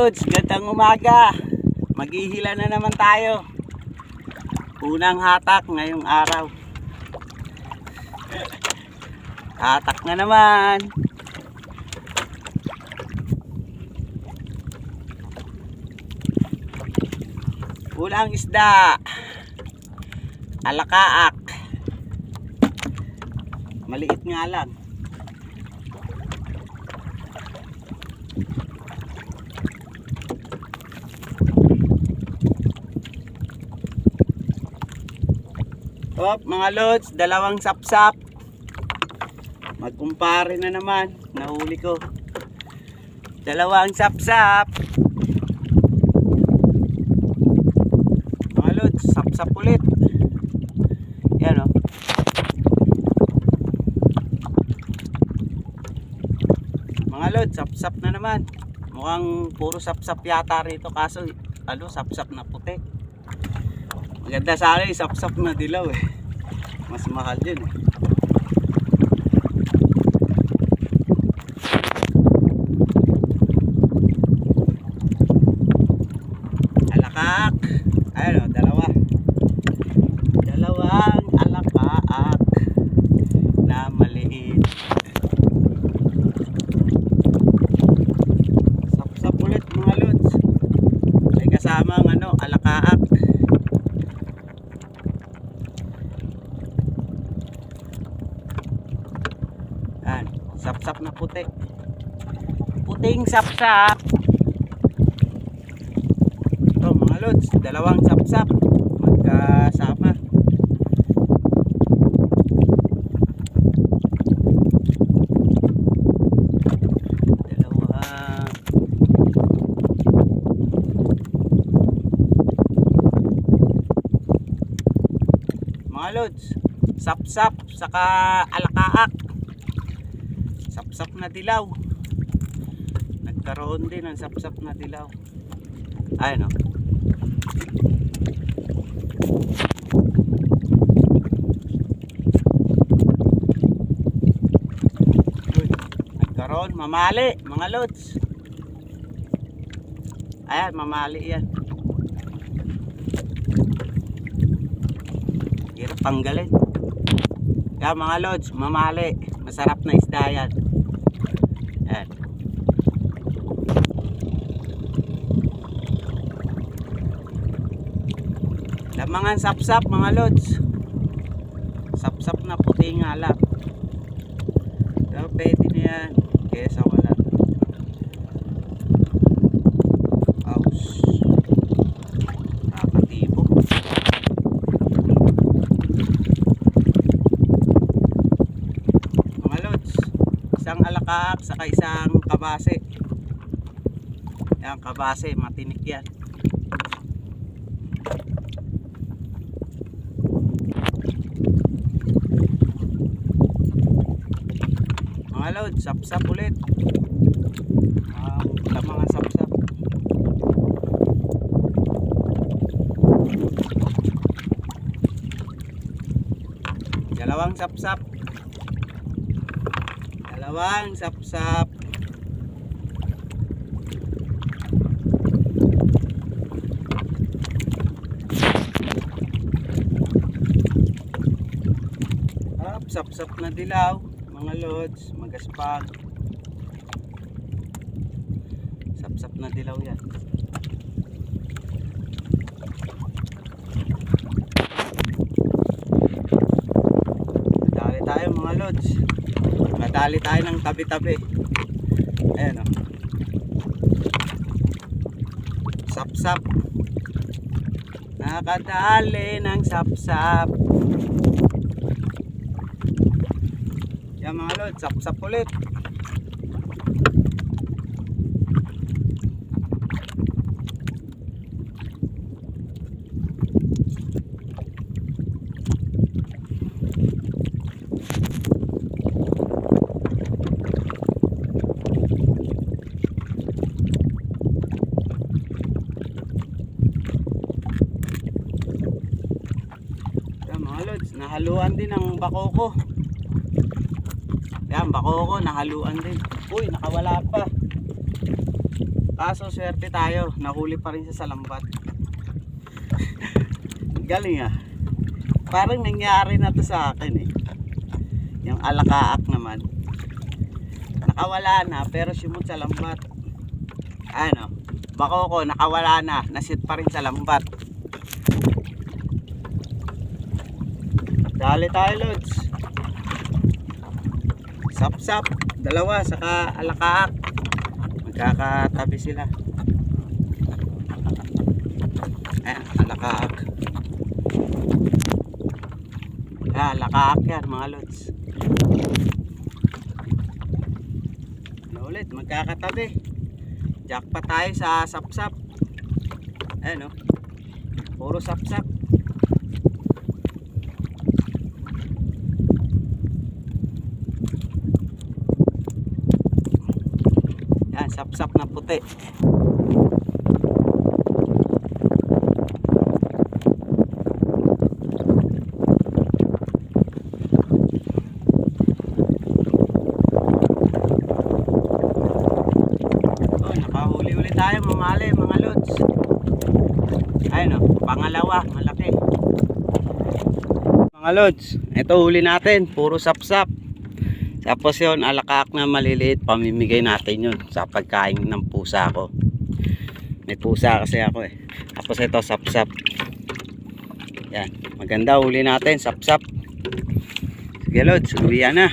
lods, gandang umaga. Maghihila na naman tayo. Unang hatak ngayong araw. Hatak na naman. Ulang isda. Alakaak. Maliit nga lang. Op, mga lods, dalawang sapsap. Magkumpare na naman. Nahuli ko. Dalawang sapsap. Mga lods, sapsap ulit. Yan o. Mga lods, sapsap na naman. Mukhang puro sapsap yata rito. Kaso, sapsap na puti. Maganda sana yung sapsap na dilaw eh. Mas mahal yun eh. Alakaak. Ayun o, dalawa. Dalawang alakaak na maliit. Sapsap ulit mga lods. May kasamang alakaak. Sapsap na puti. Puting sapsap. Ito mga lods, dalawang sapsap magkasama. Dalawa. Mga lods, sapsap saka alakaak. Sapsap na dilaw. Nagkaroon din ng sapsap na dilaw. Ayun o. Nagkaroon. Mamali mga lods. Ayan, mamali yan. Hirap tanggalin. Kaya mga lods, mamali. Masarap na isda yan. Ayan. Lamangan sapsap mga lods. Sapsap na puti nga lang. So, pwede na yan. Kesa wala. Ouch. Nakakatibo. Mga lods, isang alakaak saka isang kabase. Yan, kabase, matinik yan. Mga lods, sapsap ulit. Lamangan sapsap. Dalawang sapsap. Dalawang sapsap. Sapsap na dilaw mga lods, magaspag. Sapsap na dilaw yan. Madali tayo mga lods. Madali tayo ng tabi-tabi. Ayan o. Sapsap. Nakadali ng sapsap. Yan mga lods, sapsap ulit. Yan mga lods, nahaluan din ng bakoko. Yan, bakoko, nahaluan din. Uy, nakawala pa. Kaso swerte tayo, nahuli pa rin siya sa lambat. Galing ah. Parang nangyari na to sa akin eh. Yung alakaak naman. Nakawala na pero simot sa lambat. Ano? Bako ko nakawala na, nasit pa rin sa lambat. Dali tayo lods. Sap-sap, dalawa saka alakaak. Magkakatabi sila. Ayan, alakaak. Alakaak yan mga lods. Ano ulit, magkakatabi. Jackpot tayo sa sap-sap. Ayan o. Puro sap-sap. Yan, sap-sap na puti. Nakahuli ulit tayo mamali mga lods. Ayun o, pangalawa, malaki. Mga lods, ito huli natin, puro sap-sap. Tapos yun, alakaak na maliliit, pamimigay natin yun sa pagkain ng pusa ko. May pusa kasi ako eh. Tapos ito, sap-sap. Yan, maganda huli natin, sap-sap. Sige lods, uwian na.